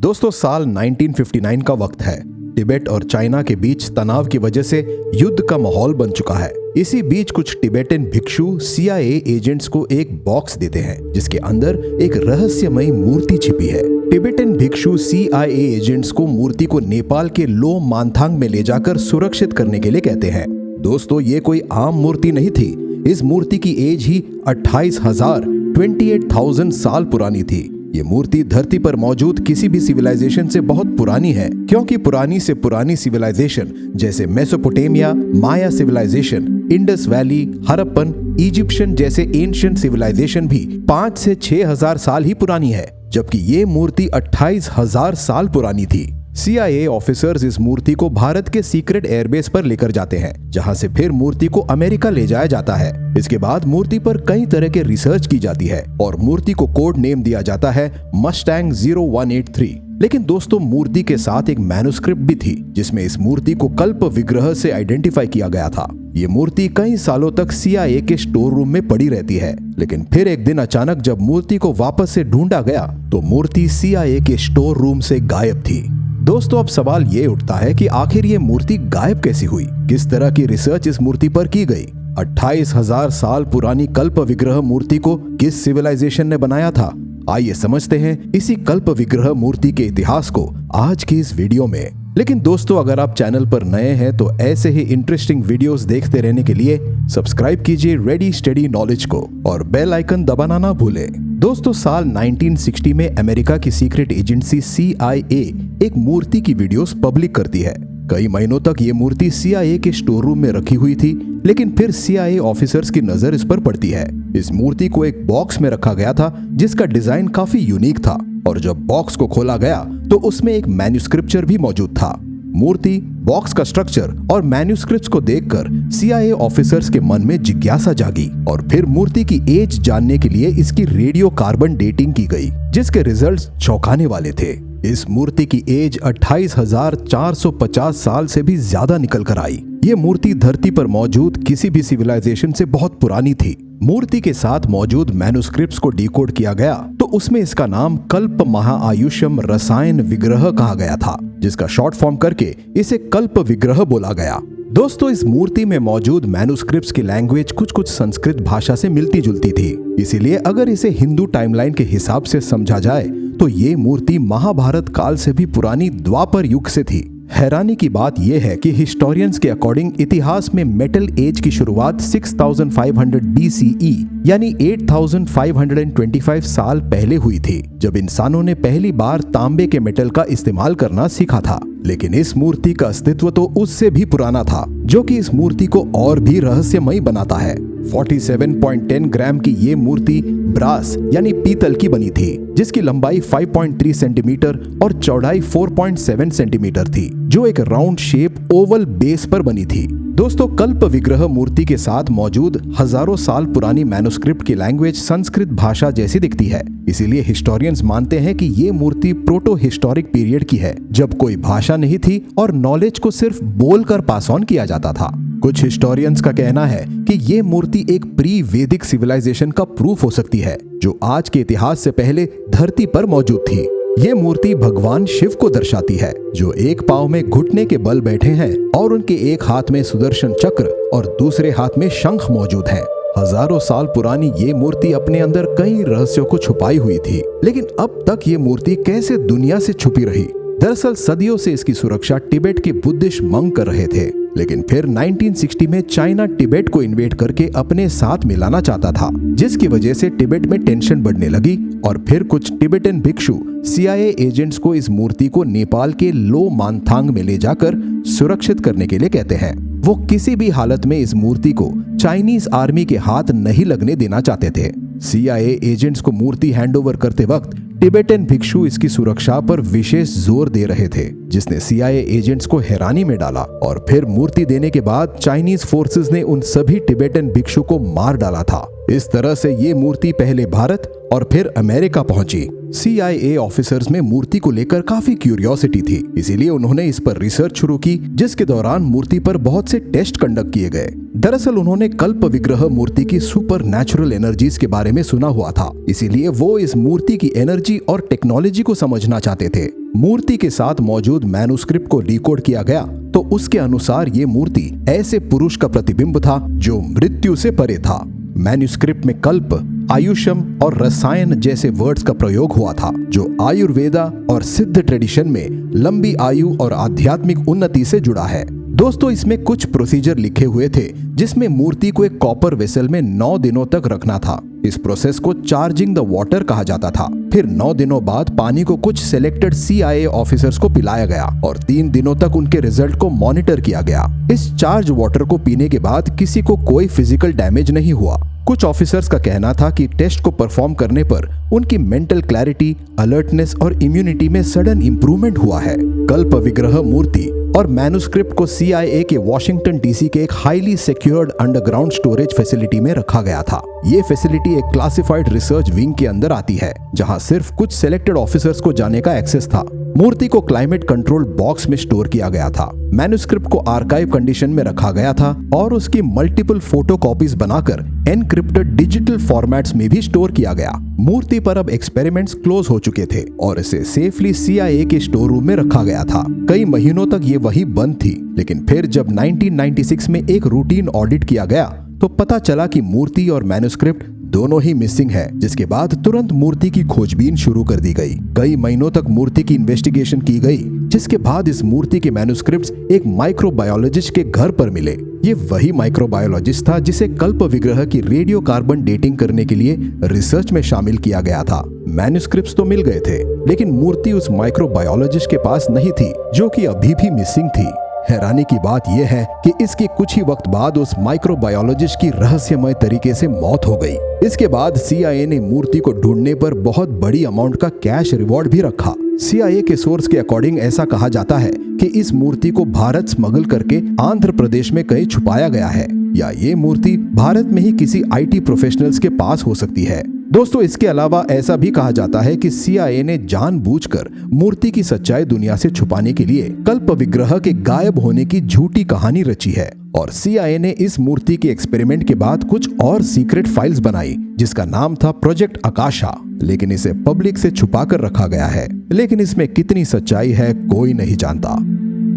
दोस्तों साल 1959 का वक्त है। तिब्बत और चाइना के बीच तनाव की वजह से युद्ध का माहौल बन चुका है। इसी बीच कुछ तिब्बतन भिक्षु CIA एजेंट्स को एक बॉक्स देते हैं जिसके अंदर एक रहस्यमयी मूर्ति छिपी है। तिब्बतन भिक्षु CIA एजेंट्स को मूर्ति को नेपाल के लो मानथांग में ले जाकर सुरक्षित करने के लिए कहते हैं। दोस्तों ये कोई आम मूर्ति नहीं थी। इस मूर्ति की एज ही 28,000 साल पुरानी थी। ये मूर्ति धरती पर मौजूद किसी भी सिविलाइजेशन से बहुत पुरानी है, क्योंकि पुरानी से पुरानी सिविलाइजेशन जैसे Mesopotamia, Maya civilisation, Indus valley, Harappan, Egyptian जैसे एंशिएंट सिविलाइजेशन भी 5 से 6,000 साल ही पुरानी है, जबकि ये मूर्ति 28,000 साल पुरानी थी। CIA ऑफिसर्स इस मूर्ति को भारत के सीक्रेट एयरबेस पर लेकर जाते हैं, जहां से फिर मूर्ति को अमेरिका ले जाया जाता है। इसके बाद मूर्ति पर कई तरह के रिसर्च की जाती है और मूर्ति को कोड नेम दिया जाता है मस्टैंग 0183। लेकिन दोस्तों मूर्ति के साथ एक मैन्युस्क्रिप्ट भी थी जिसमें इस मूर्ति को कल्प विग्रह से आइडेंटिफाई किया गया था। ये मूर्ति कई सालों तक CIA के स्टोर रूम में पड़ी रहती है, लेकिन फिर एक दिन अचानक जब मूर्ति को वापस से ढूंढा गया तो मूर्ति CIA के स्टोर रूम से गायब थी। दोस्तों अब सवाल ये उठता है कि आखिर ये मूर्ति गायब कैसी हुई? किस तरह की रिसर्च इस मूर्ति पर की गई? 28,000 साल पुरानी कल्प विग्रह मूर्ति को किस सिविलाइजेशन ने बनाया था? आइए समझते हैं इसी कल्प विग्रह मूर्ति के इतिहास को आज की इस वीडियो में। लेकिन दोस्तों अगर आप चैनल पर नए हैं तो ऐसे ही इंटरेस्टिंग वीडियोस देखते रहने के लिए सब्सक्राइब कीजिए रेडी स्टडी नॉलेज को और बेल आइकन दबाना ना भूलें। दोस्तों साल 1960 में अमेरिका की सीक्रेट एजेंसी CIA एक मूर्ति की वीडियोस पब्लिक करती है। कई महीनों तक ये मूर्ति CIA के स्टोर रूम में रखी हुई थी, लेकिन फिर CIA ऑफिसर्स की नजर इस पर पड़ती है। इस मूर्ति को एक बॉक्स में रखा गया था जिसका डिजाइन काफी यूनिक था, और जब बॉक्स को खोला गया तो उसमें एक मैन्युस्क्रिप्चर भी मौजूद था। मूर्ति, बॉक्स का स्ट्रक्चर और मैन्युस्क्रिप्ट्स को देखकर CIA ऑफिसर्स के मन में जिज्ञासा जागी और फिर मूर्ति की एज जानने के लिए इसकी रेडियो कार्बन डेटिंग की गई, जिसके रिजल्ट्स चौंकाने वाले थे। इस मूर्ति की एज 28,450 साल से भी ज्यादा निकल कर आई। ये मूर्ति धरती पर मौजूद किसी भी सिविलाइजेशन से बहुत पुरानी थी। मूर्ति के साथ मौजूद मैन्युस्क्रिप्ट्स को डिकोड किया गया तो उसमें इसका नाम कल्प महाआयुष्यम रसायन विग्रह कहा गया था, जिसका शॉर्ट फॉर्म करके इसे कल्प विग्रह बोला गया। दोस्तों इस मूर्ति में मौजूद मैन्युस्क्रिप्ट्स की लैंग्वेज कुछ संस्कृत भाषा से मिलती जुलती थी, इसीलिए अगर इसे हिंदू टाइमलाइन के हिसाब से समझा जाए तो ये मूर्ति महाभारत काल से भी पुरानी द्वापर युग से थी। हैरानी की बात यह है कि हिस्टोरियंस के अकॉर्डिंग इतिहास में मेटल एज की शुरुआत 6500 BCE यानी 8525 साल पहले हुई थी, जब इंसानों ने पहली बार तांबे के मेटल का इस्तेमाल करना सीखा था। लेकिन इस मूर्ति का अस्तित्व तो उससे भी पुराना था, जो कि इस मूर्ति को और भी रहस्यमयी बनाता है। 47.10 ग्राम की ये मूर्ति ब्रास यानी पीतल की बनी थी, जिसकी लंबाई 5.3 सेंटीमीटर और चौड़ाई 4.7 सेंटीमीटर थी, जो एक राउंड शेप ओवल बेस पर बनी थी। दोस्तों कल्प विग्रह मूर्ति के साथ मौजूद हजारों साल पुरानी मैन्युस्क्रिप्ट की लैंग्वेज संस्कृत भाषा जैसी दिखती है, इसीलिए हिस्टोरियंस मानते हैं कि ये मूर्ति प्रोटो हिस्टोरिक पीरियड की है, जब कोई भाषा नहीं थी और नॉलेज को सिर्फ बोलकर पास ऑन किया जाता था। कुछ हिस्टोरियंस का कहना है कि ये मूर्ति एक प्री वैदिक सिविलाइजेशन का प्रूफ हो सकती है, जो आज के इतिहास से पहले धरती पर मौजूद थी। ये मूर्ति भगवान शिव को दर्शाती है, जो एक पांव में घुटने के बल बैठे हैं और उनके एक हाथ में सुदर्शन चक्र और दूसरे हाथ में शंख मौजूद है। हजारों साल पुरानी ये मूर्ति अपने अंदर कई रहस्यों को छुपाई हुई थी, लेकिन अब तक ये मूर्ति कैसे दुनिया से छुपी रही? दरअसल सदियों से इसकी सुरक्षा तिब्बत के बुद्धिस्ट मंक कर रहे थे, लेकिन फिर 1960 में चाइना तिब्बत को इन्वेड करके अपने साथ मिलाना चाहता था, जिसकी वजह से तिब्बत में टेंशन बढ़ने लगी और फिर कुछ तिब्बतन भिक्षु CIA एजेंट्स को इस मूर्ति को नेपाल के लो मानथांग में ले जाकर सुरक्षित करने के लिए कहते हैं। वो किसी भी हालत में इस मूर्ति को चाइनीज आर्मी के हाथ नहीं लगने देना चाहते थे। CIA एजेंट्स को मूर्ति हैंडओवर करते वक्त तिब्बतन भिक्षु इसकी सुरक्षा पर विशेष जोर दे रहे थे, जिसने CIA एजेंट्स को हैरानी में डाला। और फिर मूर्ति देने के बाद चाइनीज फोर्सेस ने उन सभी तिब्बतन भिक्षु को मार डाला था। इस तरह से ये मूर्ति पहले भारत और फिर अमेरिका पहुंची। CIA ऑफिसर्स में मूर्ति को लेकर काफी क्यूरियोसिटी थी, इसीलिए उन्होंने इस पर रिसर्च शुरू की, जिसके दौरान मूर्ति पर बहुत से टेस्ट कंडक्ट किए गए। दरअसल उन्होंने कल्प विग्रह मूर्ति की सुपर नेचुरल एनर्जीज के बारे में सुना हुआ था, इसीलिए वो इस मूर्ति की एनर्जी और टेक्नोलॉजी को समझना चाहते थे। मूर्ति के साथ मौजूद मैन्युस्क्रिप्ट को डिकोड किया गया तो उसके अनुसार ये मूर्ति ऐसे पुरुष का प्रतिबिंब था जो मृत्यु से परे था। मैन्युस्क्रिप्ट में कल्प, आयुषम और रसायन जैसे वर्ड्स का प्रयोग हुआ था, जो आयुर्वेदा और सिद्ध ट्रेडिशन में लंबी आयु और आध्यात्मिक उन्नति से जुड़ा है। दोस्तों, इसमें कुछ प्रोसीजर लिखे हुए थे, जिसमें मूर्ति को एक कॉपर वेसल में 9 दिनों तक रखना था। इस प्रोसेस को चार्जिंग द वाटर कहा जाता था। फिर 9 दिनों बाद पानी को कुछ सिलेक्टेड CIA ऑफिसर्स को पिलाया गया और 3 दिनों तक उनके रिजल्ट को मॉनिटर किया गया। इस चार्ज वाटर को पीने के बाद किसी को कोई फिजिकल डैमेज नहीं हुआ। कुछ ऑफिसर्स का कहना था कि टेस्ट को परफॉर्म करने पर उनकी मेंटल क्लैरिटी, अलर्टनेस और इम्यूनिटी में सडन इंप्रूवमेंट हुआ है। कल्प विग्रह मूर्ति और मैन्युस्क्रिप्ट को CIA के वॉशिंगटन DC के एक highly secured underground storage facility में रखा गया था। ये फैसिलिटी एक क्लासिफाइड रिसर्च विंग के अंदर आती है, जहां सिर्फ कुछ सिलेक्टेड ऑफिसर्स को जाने का एक्सेस था। मूर्ति को क्लाइमेट कंट्रोल बॉक्स में स्टोर किया गया था। मैन्युस्क्रिप्ट को आर्काइव कंडीशन में रखा गया था और उसकी मल्टीपल फोटो कॉपीज बनाकर एनक्रिप्टेड डिजिटल फॉर्मेट्स में भी स्टोर किया गया। मूर्ति पर अब एक्सपेरिमेंट्स क्लोज हो चुके थे और इसे सेफली CIA के स्टोर रूम में रखा गया था। कई महीनों तक ये वही बंद थी, लेकिन फिर जब 1996 में एक रूटीन ऑडिट किया गया तो पता चला कि मूर्ति और मैन्युस्क्रिप्ट दोनों ही मिसिंग है, जिसके बाद तुरंत मूर्ति की खोजबीन शुरू कर दी गई। कई महीनों तक मूर्ति की इन्वेस्टिगेशन की गई, जिसके बाद इस मूर्ति के मैन्युस्क्रिप्ट्स एक माइक्रोबायोलॉजिस्ट के घर पर मिले। ये वही माइक्रोबायोलॉजिस्ट था जिसे कल्प विग्रह की रेडियो कार्बन डेटिंग करने के लिए रिसर्च में शामिल किया गया था। मैन्युस्क्रिप्ट्स तो मिल गए थे, लेकिन मूर्ति उस माइक्रोबायोलॉजिस्ट के पास नहीं थी, जो कि अभी भी मिसिंग थी। हैरानी की बात यह है कि इसके कुछ ही वक्त बाद उस माइक्रोबायोलॉजिस्ट की रहस्यमय तरीके से मौत हो गई। इसके बाद CIA ने मूर्ति को ढूंढने पर बहुत बड़ी अमाउंट का कैश रिवॉर्ड भी रखा। CIA के सोर्स के अकॉर्डिंग ऐसा कहा जाता है कि इस मूर्ति को भारत स्मगल करके आंध्र प्रदेश में कहीं छुपाया गया है, या ये मूर्ति भारत में ही किसी IT प्रोफेशनल्स के पास हो सकती है। दोस्तों, इसके अलावा ऐसा भी कहा जाता है कि CIA ने जानबूझकर मूर्ति की सच्चाई दुनिया से छुपाने के लिए कल्प विग्रह के गायब होने की झूठी कहानी रची है और CIA ने इस मूर्ति के एक्सपेरिमेंट के बाद कुछ और सीक्रेट फाइल्स बनाई, जिसका नाम था प्रोजेक्ट आकाशा, लेकिन इसे पब्लिक से छुपा कर रखा गया है। लेकिन इसमें कितनी सच्चाई है कोई नहीं जानता।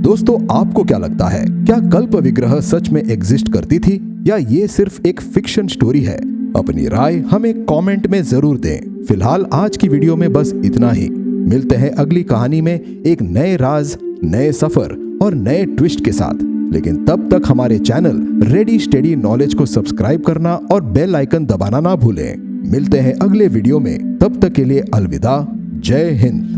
दोस्तों, आपको क्या लगता है, क्या कल्प विग्रह सच में एग्जिस्ट करती थी या ये सिर्फ एक फिक्शन स्टोरी है? अपनी राय हमें कमेंट में जरूर दें। फिलहाल आज की वीडियो में बस इतना ही। मिलते हैं अगली कहानी में एक नए राज, नए सफर और नए ट्विस्ट के साथ। लेकिन तब तक हमारे चैनल रेडी स्टडी नॉलेज को सब्सक्राइब करना और बेल आइकन दबाना ना भूलें। मिलते हैं अगले वीडियो में, तब तक के लिए अलविदा। जय हिंद।